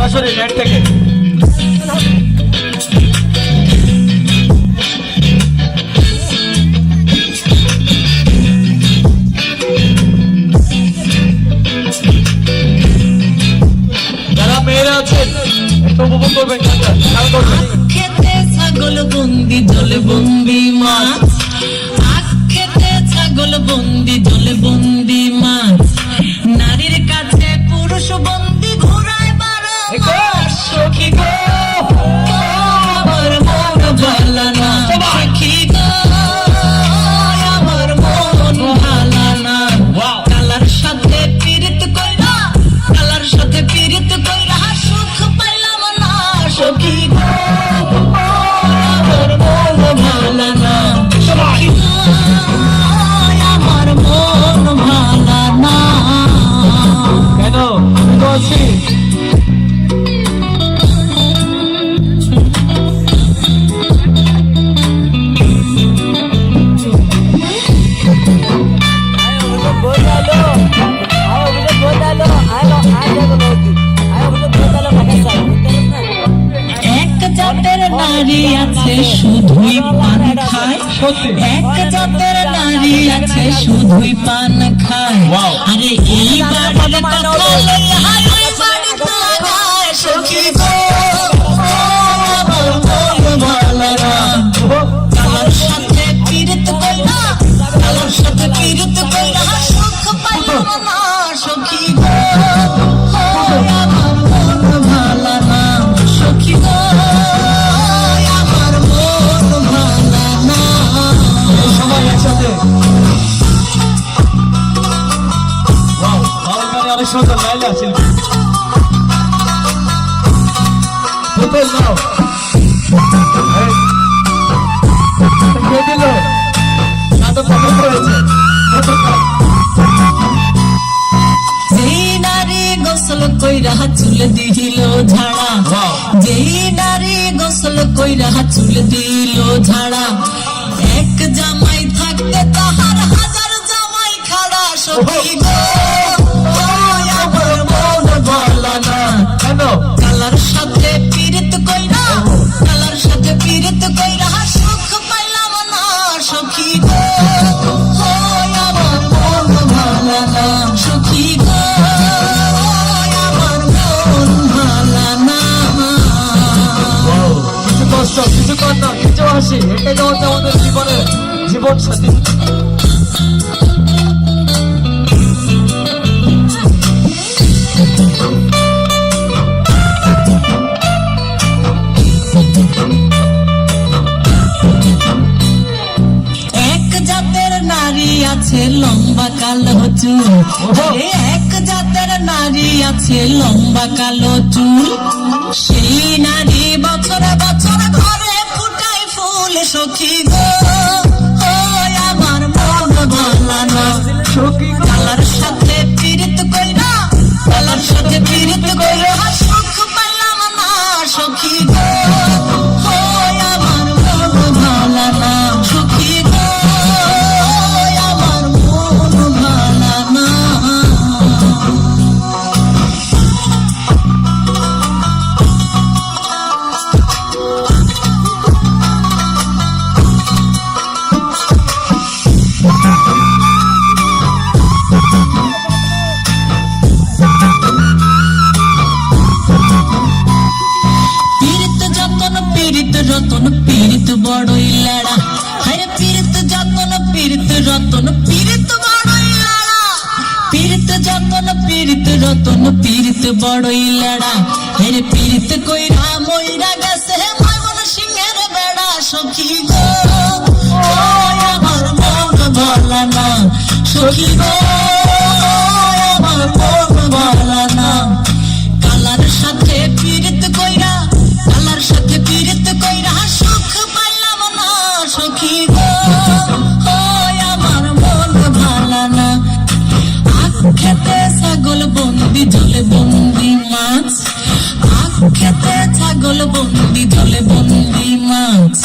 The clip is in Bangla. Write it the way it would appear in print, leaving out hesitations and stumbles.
সরাসরি নেট থেকে। যারা মেয়েরা আছেন একটু উপভোগ করবেন, খেয়াল করবেন। খেতে ছাগল বন্দি জলে বন্দি মাছ, খেতে ছাগল বন্দি জলে বন্দি মাছ, নারীর কাছে পুরুষ বন্দি ঘোড়ায় বারো মাস। সখী গো আমার মন ভালা না, সখী গো আমার মন ভালা না। কালার সাথে পীড়িত কইরা, কালার সাথে পীড়িত কইরা সুখ পাইলাম না। সখী গো আমার মন ভালা না, সখী গো আমার মন ভালা না। কেন? আমি তো আছি। এক জাতের নারী আছে শুধুই পান খায়, এক জাতের নারী আছে শুধুই পান খায়। আরে এই বাড়ির কথা লইয়া ওই বাড়িতে লাগায়। সখী গো আমার মন ভালা না, কালার সাথে পীড়িত কইরা, কালার সাথে পীড়িত কইরা সুখ পাইলাম না। সখী গো আমার মন ভালা না, সখী গো আমার মন ভালা না। সবাই একসাথে। অনেক সুন্দর লাইলা শিল্পী। বোতল নাও। কে দিল? নাটক কখন করেছে? যেই নারী গোসল কইরা চুল দিল ঝাড়া, যেই নারী গোসল কইরা চুল দিল ঝাড়া, এক জামাই থাকতে তাহার হাজার জামাই খাড়া। সখী গো আমার মন ভালা না, কেন? কালার সাথে পীড়িত কইরা, কালার সাথে পীড়িত কইরা সুখ পাইলাম না। সখী গো আমার মন ভালা না, সখী গো আমার মন ভালা না। কিছু কষ্ট, কিছু কান্না, কিছু হাসি, এটাই তো হচ্ছে আমাদের জীবনের জীবন সাথী। এক জাতের নারী আছে লম্বা কালো চুল, এক জাতের নারী আছে লম্বা কালো চুল, সেই নারী বছরে বছর ঘরে ফুটাই ফুল। সখী গো আমার মন ভালা না, কালার সাথে পীড়িত কইরা, কালার সাথে পীড়িত কইরা সুখ পাইলাম না। সখী গো আমার মন ভালা না, সখী গো আমার মন ভালা না। পীড়িত যতন পীড়িত রতন পীড়িত বড়ই লাড়া, হরে পীড়িত যতন পীড়িত রতন পীড়িত বড়ই লাড়া, পীড়িত যতন পীড়িত রতন পীড়িত বড়ই লাড়া, হরে পীড়িত কইরা মইরা গেছে ময়মন সিংহের বেড়া। সখী গো আমার মন ভালা না, সখী গো আমার মন ভালা না, কালার সাথে পীড়িত কইরা, কালার সাথে পীড়িত কইরা সুখ পাইলাম না। সখী গো আমার মন ভালা না, খেতে ছাগল বন্দি জলে বন্দি মাছ, খেতে ছাগল বন্দি জলে বন্দি মাছ।